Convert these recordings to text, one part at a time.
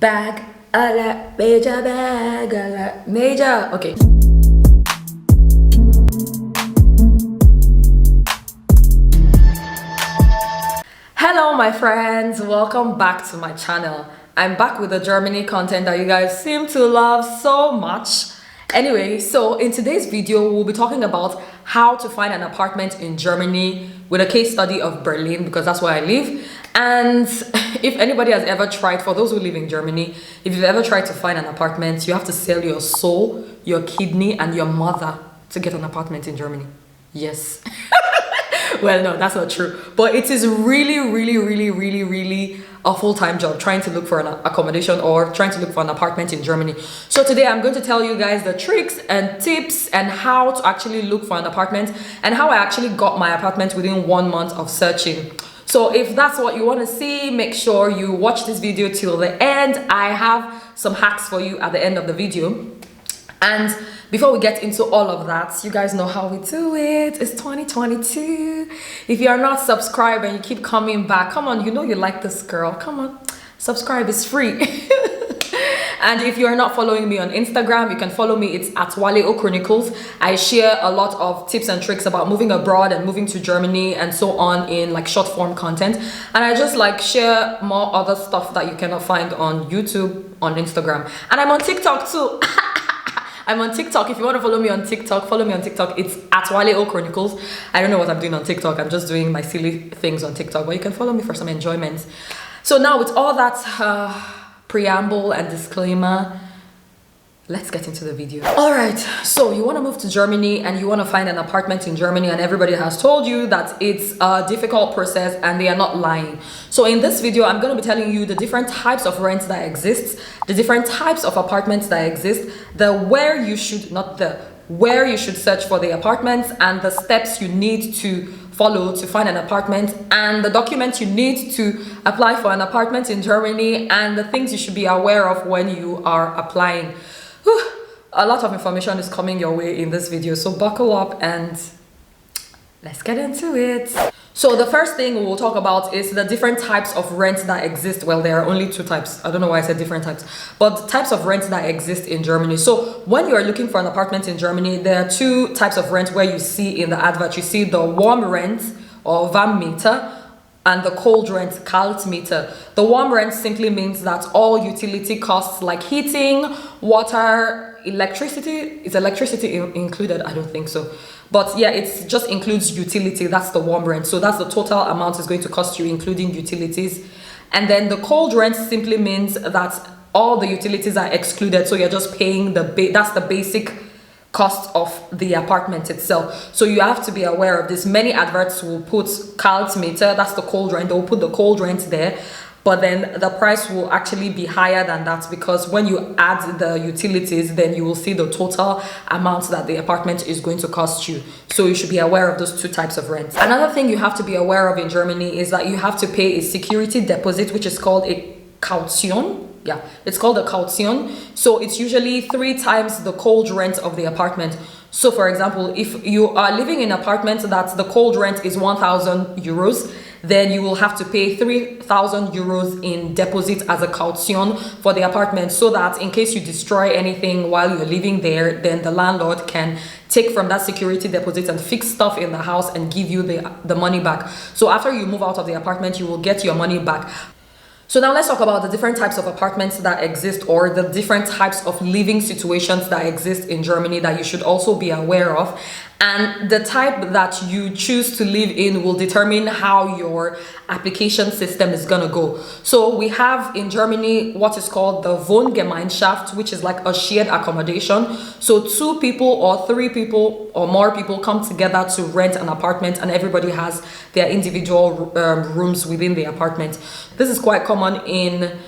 Bag a la major, bag a la major. Okay. Hello my friends, welcome back to my channel. I'm back with the Germany content that you guys seem to love so much. Anyway, so in today's video we'll be talking about how to find an apartment in Germany with a case study of Berlin, because that's where I live. And if anybody has ever tried, for those who live in Germany, if you've ever tried to find an apartment, you have to sell your soul, your kidney and your mother to get an apartment in Germany. Yes. Well, no, that's not true. But it is really a full-time job trying to look for an accommodation or trying to look for an apartment in Germany. So today I'm going to tell you guys the tricks and tips and how to actually look for an apartment and how I actually got my apartment within 1 month of searching. So if that's what you want to see, make sure you watch this video till the end. I have some hacks for you at the end of the video. And before we get into all of that, you guys know how we do it. It's 2022. If you are not subscribed and you keep coming back, come on, you know you like this girl. Come on, subscribe is free. And if you are not following me on Instagram, you can follow me. It's at Waleo Chronicles. I share a lot of tips and tricks about moving abroad and moving to Germany and so on in like short form content. And I just like share more other stuff that you cannot find on YouTube, on Instagram. And I'm on TikTok too. I'm on TikTok. If you want to follow me on TikTok, follow me on TikTok. It's at Waleo Chronicles. I don't know what I'm doing on TikTok. I'm just doing my silly things on TikTok, but you can follow me for some enjoyment. So now with all that preamble and disclaimer, let's get into the video. All right, so you want to move to Germany and you want to find an apartment in Germany, and everybody has told you that it's a difficult process and they are not lying. So in this video, I'm going to be telling you the different types of rents that exist, the different types of apartments that exist, where you should search for the apartments, and the steps you need to follow to find an apartment, and the documents you need to apply for an apartment in Germany, and the things you should be aware of when you are applying. Whew, a lot of information is coming your way in this video, so buckle up and let's get into it. So the first thing we will talk about is the different types of rent that exist. Well, there are only two types. I don't know why I said different types, but types of rent that exist in Germany. So when you are looking for an apartment in Germany, there are two types of rent where you see in the advert. You see the warm rent or Warmmiete and the cold rent, Kaltmiete. The warm rent simply means that all utility costs like heating, water, electricity. Is electricity included? I don't think so. But yeah, it just includes utility. That's the warm rent. So that's the total amount it's going to cost you, including utilities. And then the cold rent simply means that all the utilities are excluded. So you're just paying that's the basic cost of the apartment itself. So you have to be aware of this. Many adverts will put Kaltmiete, that's the cold rent. They'll put the cold rent there. But then the price will actually be higher than that, because when you add the utilities, then you will see the total amount that the apartment is going to cost you. So you should be aware of those two types of rent. Another thing you have to be aware of in Germany is that you have to pay a security deposit, which is called a Kaution. Yeah, it's called a Kaution. So it's usually 3 times the cold rent of the apartment. So for example, if you are living in an apartment that the cold rent is 1,000 euros, then you will have to pay 3,000 euros in deposit as a caution for the apartment, so that in case you destroy anything while you're living there, then the landlord can take from that security deposit and fix stuff in the house and give you the money back. So after you move out of the apartment, you will get your money back. So now let's talk about the different types of apartments that exist, or the different types of living situations that exist in Germany that you should also be aware of. And the type that you choose to live in will determine how your application system is gonna go. So we have in Germany what is called the Wohngemeinschaft, which is like a shared accommodation. So 2 people or 3 people or more people come together to rent an apartment, and everybody has their individual rooms within the apartment. This is quite common in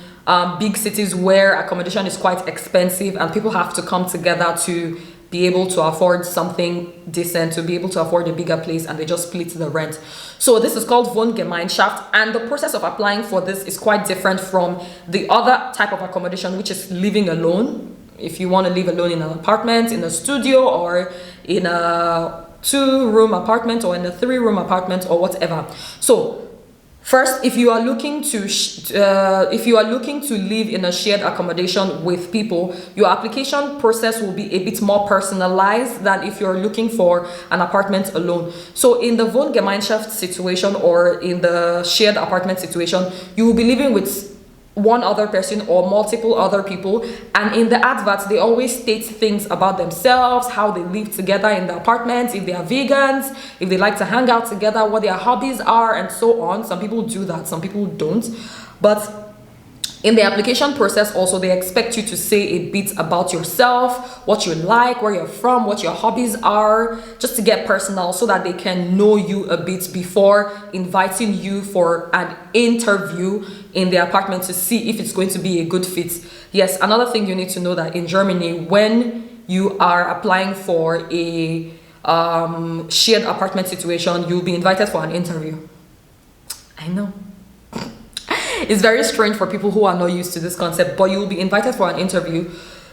big cities where accommodation is quite expensive and people have to come together to be able to afford something decent, to be able to afford a bigger place, and they just split the rent. So this is called Wohngemeinschaft, and the process of applying for this is quite different from the other type of accommodation, which is living alone. If you want to live alone in an apartment, in a studio, or in a 2-room apartment, or in a 3-room apartment, or whatever. So First, if you are looking to live in a shared accommodation with people, your application process will be a bit more personalized than if you're looking for an apartment alone. So in the Wohngemeinschaft situation, or in the shared apartment situation, you will be living with one other person or multiple other people, and in the adverts they always state things about themselves, how they live together in the apartment, if they are vegans, if they like to hang out together, what their hobbies are, and so on. Some people do that, some people don't. But in the application process also, they expect you to say a bit about yourself, what you like, where you're from, what your hobbies are, just to get personal, so that they can know you a bit before inviting you for an interview in the apartment to see if it's going to be a good fit. Yes, another thing you need to know, that in Germany, when you are applying for a shared apartment situation, you'll be invited for an interview. I know. It's very strange for people who are not used to this concept, but you will be invited for an interview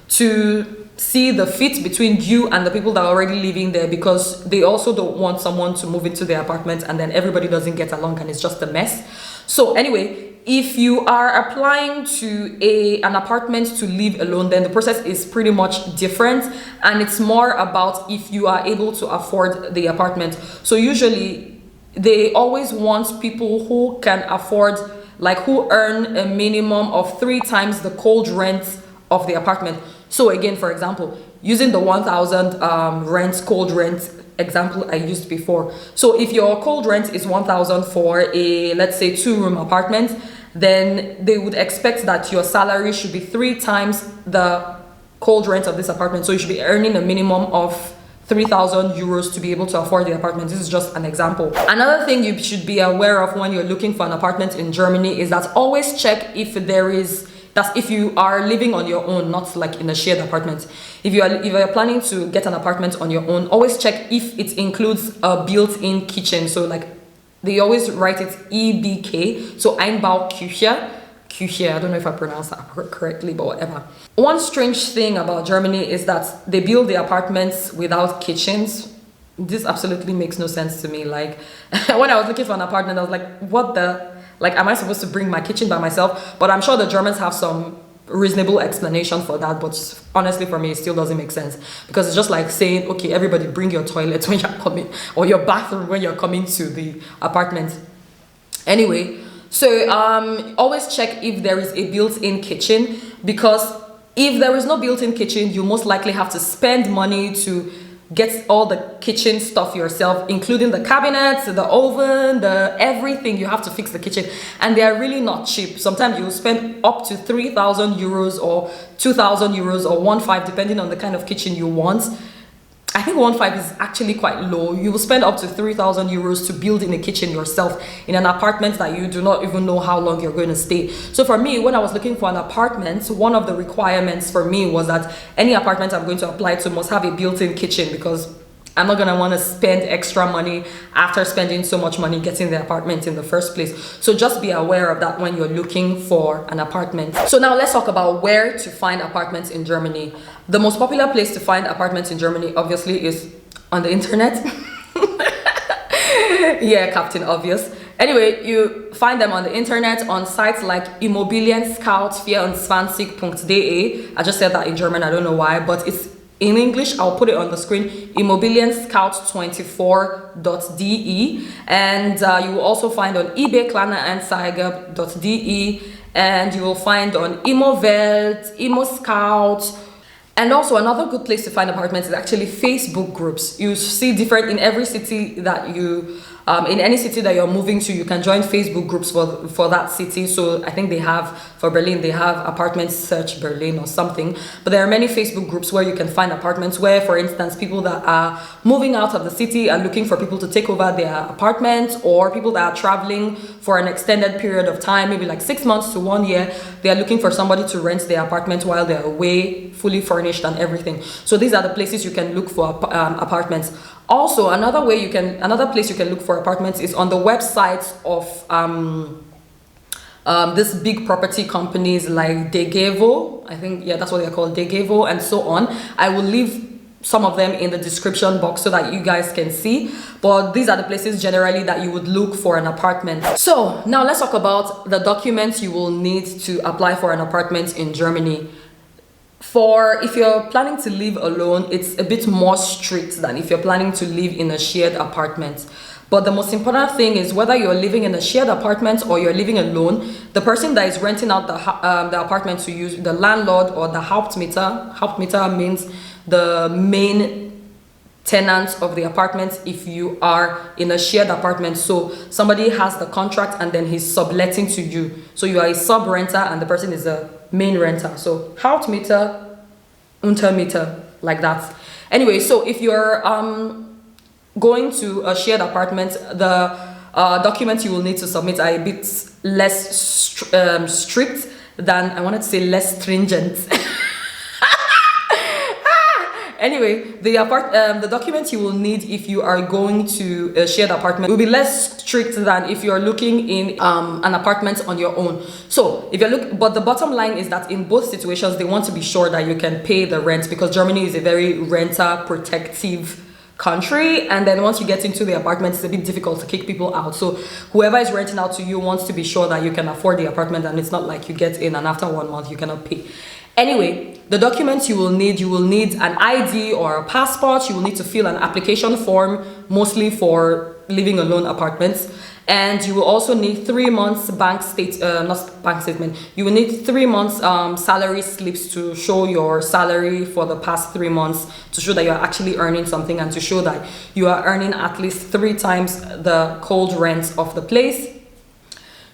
to see the fit between you and the people that are already living there, because they also don't want someone to move into their apartment and then everybody doesn't get along and it's just a mess. So anyway, if you are applying to an apartment to live alone, then the process is pretty much different, and it's more about if you are able to afford the apartment. So usually they always want people who can afford, like who earn a minimum of 3 times the cold rent of the apartment. So again, for example, using the 1,000 cold rent example I used before. So if your cold rent is 1,000 for a, let's say, 2-room apartment, then they would expect that your salary should be 3 times the cold rent of this apartment. So you should be earning a minimum of 3,000 euros to be able to afford the apartment. This is just an example. Another thing you should be aware of when you're looking for an apartment in Germany is that always check if if you are living on your own, not like in a shared apartment. If you are planning to get an apartment on your own, always check if it includes a built-in kitchen. So like they always write it EBK, so Einbauküche. I don't know if I pronounced that correctly, but whatever. One strange thing about Germany is that they build the apartments without kitchens. This absolutely makes no sense to me. Like when I was looking for an apartment, I was like, what the, like, am I supposed to bring my kitchen by myself? But I'm sure the Germans have some reasonable explanation for that, but honestly for me it still doesn't make sense, because it's just like saying, okay, everybody bring your toilet when you're coming, or your bathroom when you're coming to the apartment. Anyway, so always check if there is a built-in kitchen, because if there is no built-in kitchen, you most likely have to spend money to get all the kitchen stuff yourself, including the cabinets, the oven, the everything. You have to fix the kitchen, and they are really not cheap. Sometimes you will spend up to 3,000 euros or 2,000 euros or 1,500, depending on the kind of kitchen you want. I think 1,500 is actually quite low. You will spend up to 3,000 euros to build in a kitchen yourself in an apartment that you do not even know how long you're going to stay. So for me, when I was looking for an apartment, one of the requirements for me was that any apartment I'm going to apply to must have a built-in kitchen, because I'm not gonna want to spend extra money after spending so much money getting the apartment in the first place. So just be aware of that when you're looking for an apartment. So now let's talk about where to find apartments in Germany. The most popular place to find apartments in Germany obviously is on the internet. Yeah, Captain Obvious. Anyway, you find them on the internet on sites like Immobilienscout24.de. I just said that in German, I don't know why, but it's in English. I'll put it on the screen. Immobilienscout24.de, and you will also find on eBay Kleinanzeiger.de, and you will find on Immowelt, ImmoScout. And also another good place to find apartments is actually Facebook groups. You see different in every city that you in any city that you're moving to, you can join Facebook groups for that city. So I think they have, for Berlin, they have apartments search Berlin or something. But there are many Facebook groups where you can find apartments where, for instance, people that are moving out of the city are looking for people to take over their apartments, or people that are traveling for an extended period of time, maybe like 6 months to 1 year. They are looking for somebody to rent their apartment while they're away, fully furnished and everything. So these are the places you can look for apartments. Also, another place you can look for apartments is on the websites of this big property companies like Degevo. I think, yeah, that's what they're called, Degevo, and so on. I will leave some of them in the description box so that you guys can see, but these are the places generally that you would look for an apartment. So now let's talk about the documents you will need to apply for an apartment in Germany. For if you're planning to live alone, it's a bit more strict than if you're planning to live in a shared apartment. But the most important thing is whether you're living in a shared apartment or you're living alone, the person that is renting out the apartment to you, the landlord or the Hauptmieter means the main tenant of the apartment if you are in a shared apartment. So somebody has the contract and then he's subletting to you. So you are a sub renter and the person is a main renter. So Hauptmieter, Untermieter, like that. Anyway, so if you're going to a shared apartment, the documents you will need to submit are a bit less strict than, I wanted to say less stringent. Anyway, the documents you will need if you are going to a shared apartment will be less strict than if you're looking in an apartment on your own. So if you're but the bottom line is that in both situations, they want to be sure that you can pay the rent, because Germany is a very renter protective country, and then once you get into the apartment, it's a bit difficult to kick people out. So whoever is renting out to you wants to be sure that you can afford the apartment, and it's not like you get in and after 1 month you cannot pay. Anyway, the documents you will need an ID or a passport. You will need to fill an application form, mostly for living alone apartments, and you will also need 3 months not bank statement. You will need 3 months salary slips to show your salary for the past 3 months, to show that you are actually earning something and to show that you are earning at least 3 times the cold rent of the place.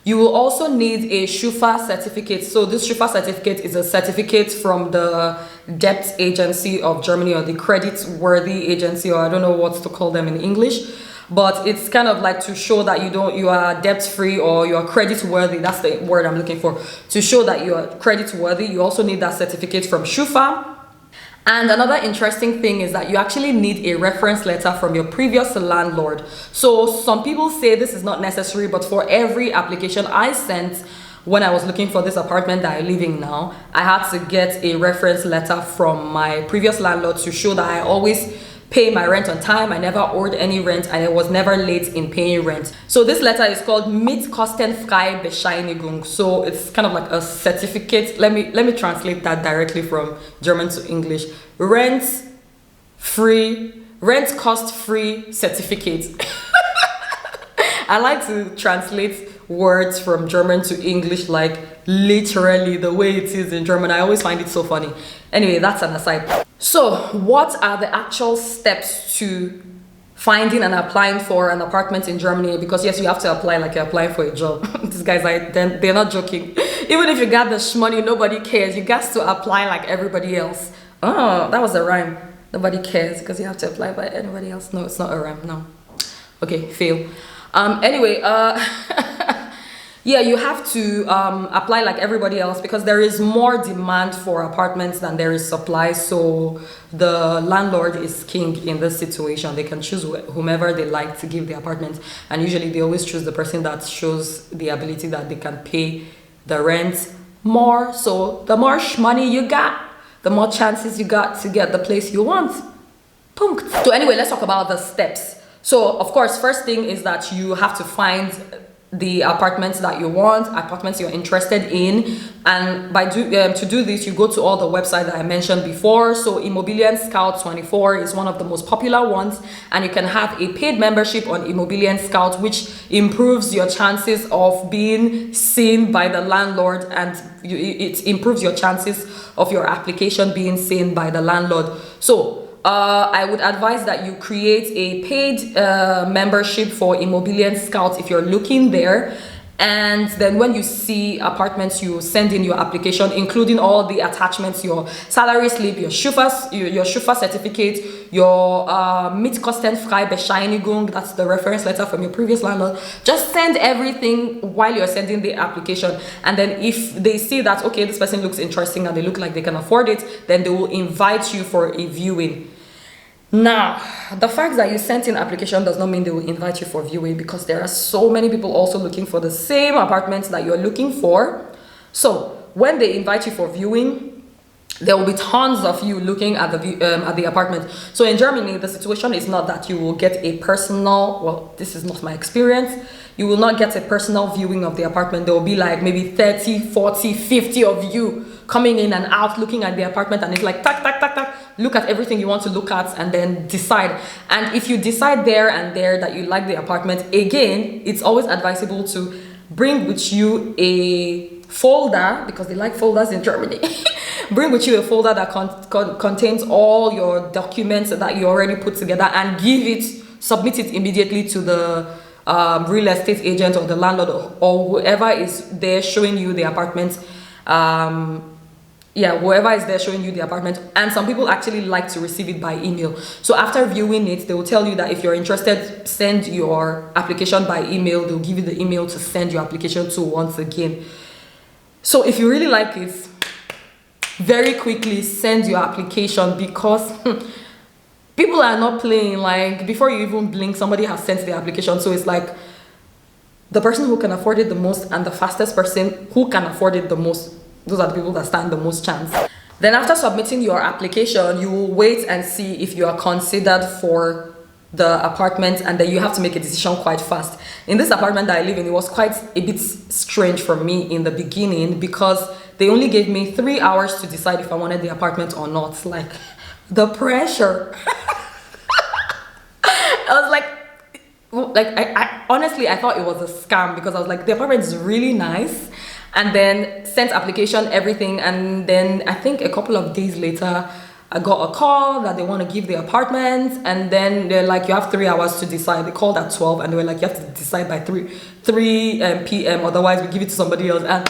You will also need a Schufa certificate. So this Schufa certificate is a certificate from the debt agency of Germany, or the credit worthy agency, or I don't know what to call them in English, but it's kind of like to show that you are debt free or you are credit worthy. That's the word I'm looking for. To show that you are credit worthy, you also need that certificate from Schufa. And another interesting thing is that you actually need a reference letter from your previous landlord. So some people say this is not necessary, but for every application I sent when I was looking for this apartment that I live in now, I had to get a reference letter from my previous landlord to show that I always pay my rent on time, I never owed any rent, and I was never late in paying rent. So this letter is called Mietkostenfreie Bescheinigung. So it's kind of like a certificate. Let me translate that directly from German to English. Rent cost free certificate. I like to translate words from German to English like literally the way it is in German. I always find it so funny. Anyway, that's an aside. So what are the actual steps to finding and applying for an apartment in Germany? Because yes, you have to apply like you're applying for a job. These guys, they're not joking. Even if you got the money, nobody cares. You got to apply like everybody else. Oh, that was a rhyme. Nobody cares because you have to apply by anybody else. No, it's not a rhyme. No. Okay, fail. Anyway, yeah, you have to apply like everybody else because there is more demand for apartments than there is supply. So the landlord is king in this situation. They can choose whomever they like to give the apartment, and usually they always choose the person that shows the ability that they can pay the rent more. So the more money you got, the more chances you got to get the place you want. Punkt. So anyway, let's talk about the steps. So of course, first thing is that you have to find the apartments that you want, apartments you're interested in, and to do this, you go to all the websites that I mentioned before. So Immobilien Scout 24 is one of the most popular ones, and you can have a paid membership on Immobilien Scout, which improves your chances of being seen by the landlord, and it improves your chances of your application being seen by the landlord. So I would advise that you create a paid membership for Immobilien Scout if you're looking there, and then when you see apartments, you send in your application, including all the attachments: your salary slip, your Schufa certificate, your Mietkostenfreie Bescheinigung, that's the reference letter from your previous landlord. Just send everything while you're sending the application, and then if they see that, okay, this person looks interesting and they look like they can afford it, then they will invite you for a viewing. Now, the fact that you sent in application does not mean they will invite you for viewing, because there are so many people also looking for the same apartments that you're looking for. So when they invite you for viewing, there will be tons of you looking at the apartment. So in Germany, the situation is not that you will get a personal, well, this is not my experience, you will not get a personal viewing of the apartment. There will be like maybe 30, 40, 50 of you coming in and out looking at the apartment, and it's like tack, tack, tack, tack, look at everything you want to look at and then decide. And if you decide there and there that you like the apartment, again, it's always advisable to bring with you a folder, because they like folders in Germany. Bring with you a folder that contains all your documents that you already put together, and submit it immediately to the real estate agent or the landlord or whoever is there showing you the apartment. Whoever is there showing you the apartment. And some people actually like to receive it by email. So after viewing it, they will tell you that if you're interested, send your application by email. They'll give you the email to send your application to once again. So if you really like it, very quickly send your application, because people are not playing. Like, before you even blink, somebody has sent the application. So it's like the person who can afford it the most and the fastest person who can afford it the most, those are the people that stand the most chance. Then after submitting your application, you will wait and see if you are considered for the apartment, and then you have to make a decision quite fast. In this apartment that I live in, it was quite a bit strange for me in the beginning, because they only gave me 3 hours to decide if I wanted the apartment or not. Like, the pressure. I was like I honestly, I thought it was a scam, because I was like, the apartment is really nice. And then sent application, everything, and then I think a couple of days later I got a call that they want to give the apartment, and then they're like, you have 3 hours to decide. They called at 12 and they were like, you have to decide by 3 p.m. otherwise we give it to somebody else. And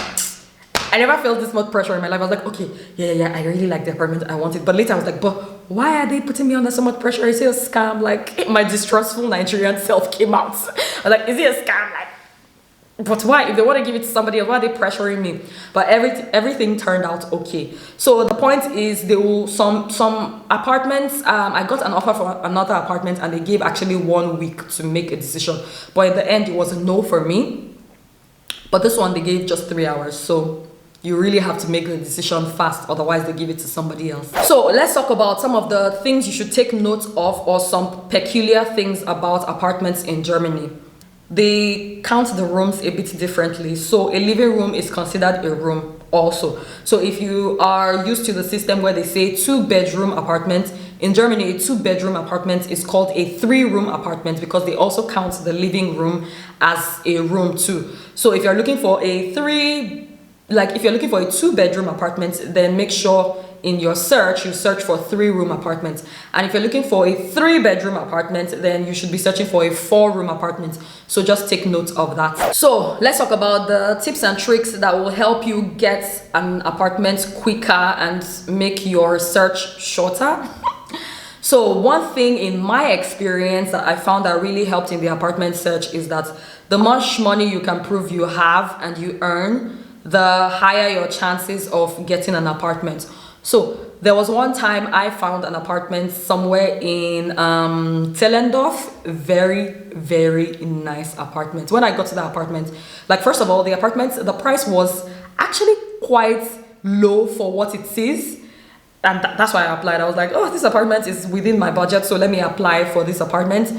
I never felt this much pressure in my life. I was like, okay, yeah, I really like the apartment, I want it. But later I was like, but why are they putting me under so much pressure? Is it a scam? Like, my distrustful Nigerian self came out. I was like, is it a scam? Like, but why? If they want to give it to somebody else, why are they pressuring me? But everything turned out okay. So the point is, they will some apartments. I got an offer for another apartment, and they gave actually 1 week to make a decision. But in the end, it was a no for me. But this one, they gave just 3 hours. So you really have to make the decision fast, otherwise they give it to somebody else. So let's talk about some of the things you should take note of, or some peculiar things about apartments in Germany. They count the rooms a bit differently. So a living room is considered a room also. So if you are used to the system where they say 2-bedroom apartment, in Germany, a 2-bedroom apartment is called a 3-room apartment, because they also count the living room as a room too. So if you're looking for a 2-bedroom apartment, then make sure in your search you search for 3-room apartments. And if you're looking for a 3-bedroom apartment, then you should be searching for a 4-room apartment. So just take note of that. So let's talk about the tips and tricks that will help you get an apartment quicker and make your search shorter. So one thing in my experience that I found that really helped in the apartment search is that the much money you can prove you have and you earn, the higher your chances of getting an apartment. So there was one time I found an apartment somewhere in Zehlendorf. Very, very nice apartment. When I got to the apartment, like, first of all, the price was actually quite low for what it is. And that's why I applied. I was like, oh, this apartment is within my budget, so let me apply for this apartment.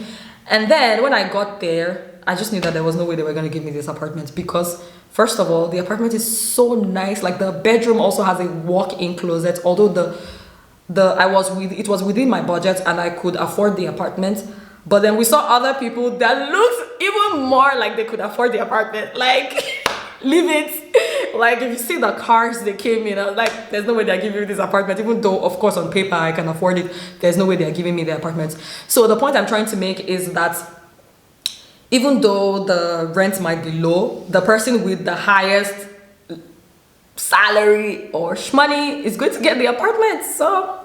And then when I got there, I just knew that there was no way they were going to give me this apartment, because first of all, the apartment is so nice. Like, the bedroom also has a walk-in closet, although it was within my budget and I could afford the apartment. But then we saw other people that looked even more like they could afford the apartment. Like, leave it. Like, if you see the cars they came in, I was like, there's no way they're giving me this apartment. Even though, of course, on paper I can afford it, there's no way they're giving me the apartment. So the point I'm trying to make is that even though the rent might be low, the person with the highest salary or money is going to get the apartment. So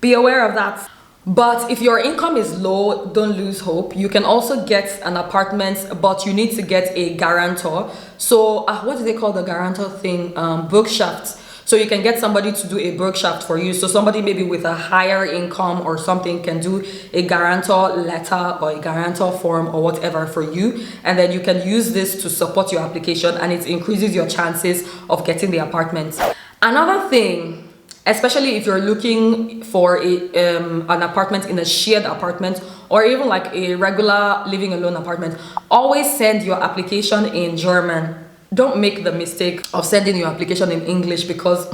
be aware of that. But if your income is low, don't lose hope. You can also get an apartment, but you need to get a guarantor. So what do they call the guarantor thing? Bürgschaft. So you can get somebody to do a Bürgschaft for you. So somebody maybe with a higher income or something can do a guarantor letter or a guarantor form or whatever for you. And then you can use this to support your application, and it increases your chances of getting the apartment. Another thing, especially if you're looking for an apartment in a shared apartment or even like a regular living alone apartment, always send your application in German. Don't make the mistake of sending your application in English, because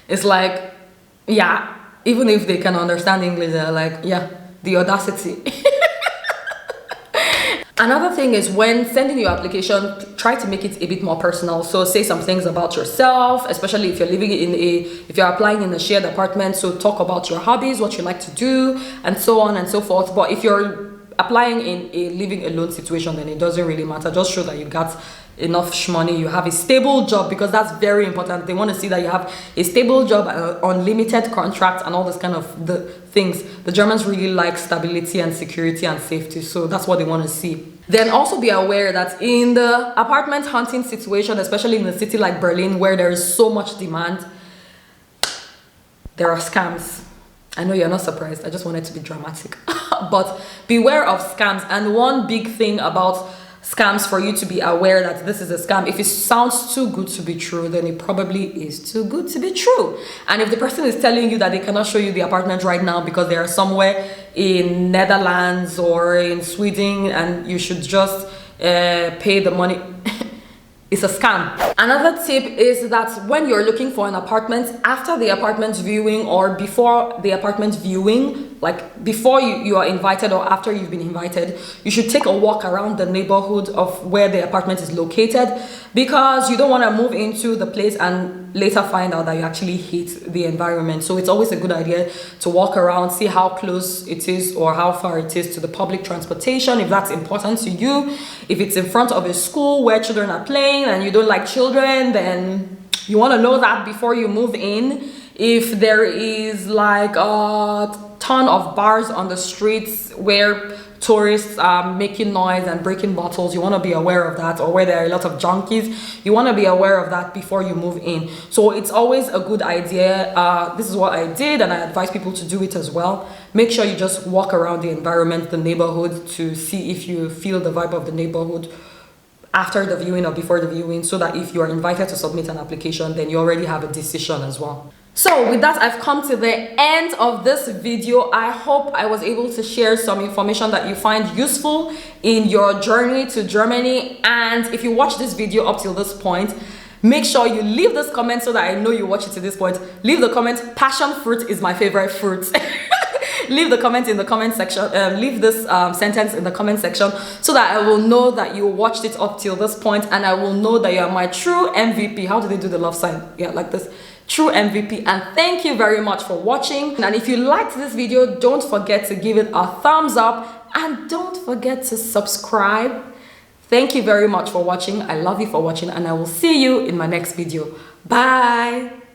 it's like, yeah, even if they can understand English, they're like, yeah, the audacity. Another thing is, when sending your application, try to make it a bit more personal. So say some things about yourself, especially if you're living if you're applying in a shared apartment. So talk about your hobbies, what you like to do, and so on and so forth. But if you're applying in a living alone situation, then it doesn't really matter. Just show that you got enough money, you have a stable job, because that's very important. They want to see that you have a stable job, unlimited contract, and all this kind of the things. The Germans really like stability and security and safety, so that's what they want to see. Then also be aware that in the apartment hunting situation, especially in a city like Berlin where there is so much demand, there are scams. I know you're not surprised, I just wanted to be dramatic. But beware of scams. And one big thing about scams, for you to be aware that this is a scam, if it sounds too good to be true, then it probably is too good to be true. And if the person is telling you that they cannot show you the apartment right now because they are somewhere in Netherlands or in Sweden and you should just pay the money, it's a scam. Another tip is that when you're looking for an apartment, after the apartment viewing or before the apartment viewing, like before you are invited or after you've been invited, you should take a walk around the neighborhood of where the apartment is located, because you don't want to move into the place and later find out that you actually hate the environment. So it's always a good idea to walk around, see how close it is or how far it is to the public transportation, if that's important to you. If it's in front of a school where children are playing and you don't like children, then you want to know that before you move in. If there is like a ton of bars on the streets where tourists are making noise and breaking bottles, you want to be aware of that. Or where there are a lot of junkies, you want to be aware of that before you move in. So it's always a good idea. This is what I did, and I advise people to do it as well. Make sure you just walk around the environment, the neighborhood, to see if you feel the vibe of the neighborhood after the viewing or before the viewing, so that if you are invited to submit an application, then you already have a decision as well. So with that, I've come to the end of this video. I hope I was able to share some information that you find useful in your journey to Germany. And if you watch this video up till this point, make sure you leave this comment so that I know you watch it to this point. Leave the comment, passion fruit is my favorite fruit. Leave the comment in the comment section. Leave this sentence in the comment section so that I will know that you watched it up till this point, and I will know that you are my true MVP. How do they do the love sign? Yeah, like this. True MVP. And thank you very much for watching. And if you liked this video, don't forget to give it a thumbs up and don't forget to subscribe. Thank you very much for watching. I love you for watching, and I will see you in my next video. Bye.